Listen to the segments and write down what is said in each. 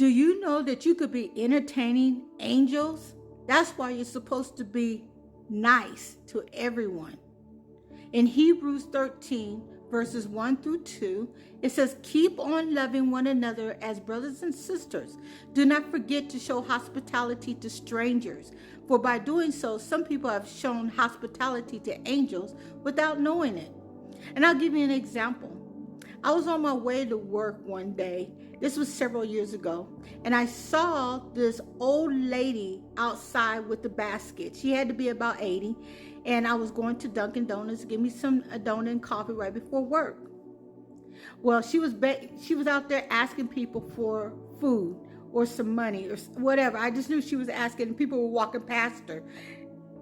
Do you know that you could be entertaining angels? That's why you're supposed to be nice to everyone. In Hebrews 13, verses 1 through 2, it says, keep on loving one another as brothers and sisters. Do not forget to show hospitality to strangers, for by doing so, some people have shown hospitality to angels without knowing it. And I'll give you an example. I was on my way to work one day. This was several years ago. And I saw this old lady outside with the basket. She had to be about 80. And I was going to Dunkin' Donuts to give me a donut and coffee right before work. Well, she was out there asking people for food or some money or whatever. I just knew she was asking, and people were walking past her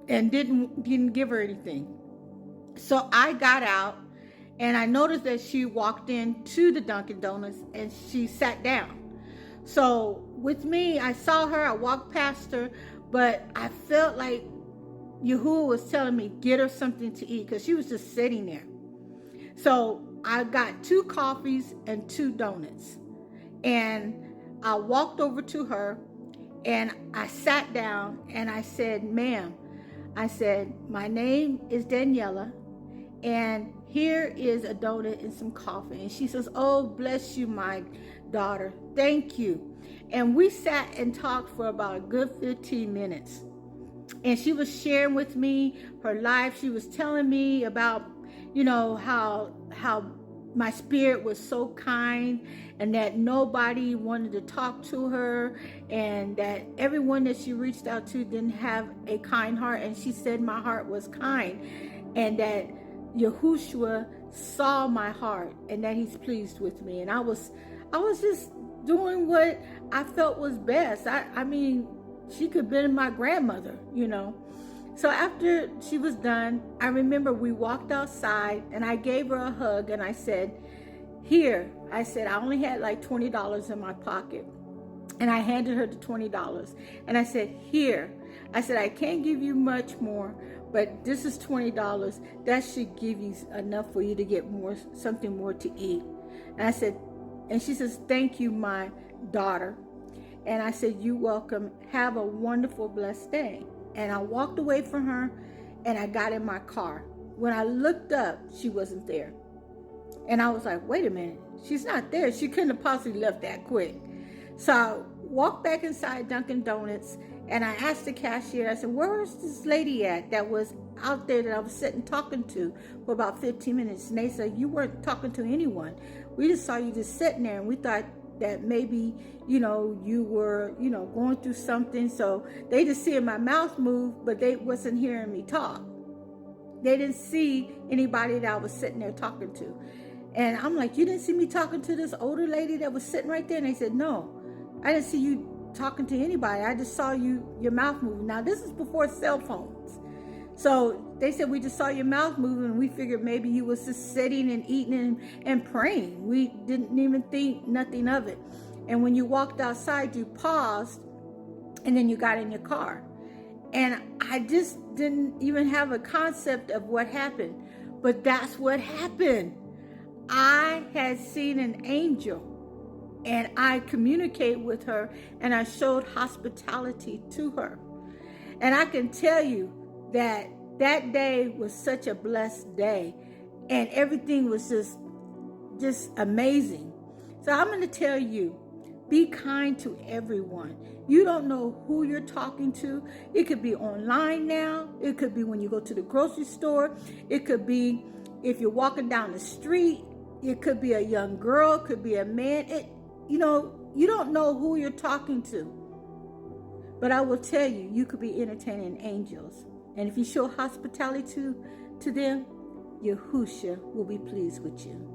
and didn't give her anything. So I got out, and I noticed that she walked into the Dunkin' Donuts and she sat down. So with me, I saw her, I walked past her, but I felt like Yahuwah was telling me, get her something to eat, because she was just sitting there. So I got 2 coffees and 2 donuts. And I walked over to her and I sat down and I said, ma'am, I said, my name is Daniela, and here is a donut and some coffee. And she says, oh, bless you, my daughter. Thank you. And we sat and talked for about a good 15 minutes. And she was sharing with me her life. She was telling me about, how my spirit was so kind, and that nobody wanted to talk to her, and that everyone that she reached out to didn't have a kind heart. And she said my heart was kind, and that Yahushua saw my heart, and that he's pleased with me. And I was just doing what I felt was best. I mean, she could have been my grandmother, So after she was done, I remember we walked outside and I gave her a hug and I said, here, I said, I only had like $20 in my pocket. And I handed her the $20. And I said, here, I said, I can't give you much more, but this is $20. That should give you enough for you to get something more to eat. And I said, and she says, thank you, my daughter. And I said, you're welcome. Have a wonderful, blessed day. And I walked away from her and I got in my car. When I looked up, she wasn't there. And I was like, wait a minute, she's not there. She couldn't have possibly left that quick. So I walked back inside Dunkin' Donuts and I asked the cashier, I said, where's this lady at that was out there that I was sitting talking to for about 15 minutes? And they said, you weren't talking to anyone. We just saw you just sitting there, and we thought that maybe, you were, going through something. So they just seeing my mouth move, but they wasn't hearing me talk. They didn't see anybody that I was sitting there talking to. And I'm like, you didn't see me talking to this older lady that was sitting right there? And they said, no, I didn't see you talking to anybody. I just saw your mouth moving. Now, this is before cell phones. So they said, we just saw your mouth moving, and we figured maybe you was just sitting and eating and praying. We didn't even think nothing of it. And when you walked outside, you paused, and then you got in your car. And I just didn't even have a concept of what happened. But that's what happened. I had seen an angel, and I communicated with her, and I showed hospitality to her. And I can tell you that day was such a blessed day, and everything was just amazing. So I'm going to tell you, be kind to everyone. You don't know who you're talking to. It could be online now. It could be when you go to the grocery store. It could be if you're walking down the street. It could be a young girl. It could be a man. You don't know who you're talking to. But I will tell you, you could be entertaining angels. And if you show hospitality to them, Yahushua will be pleased with you.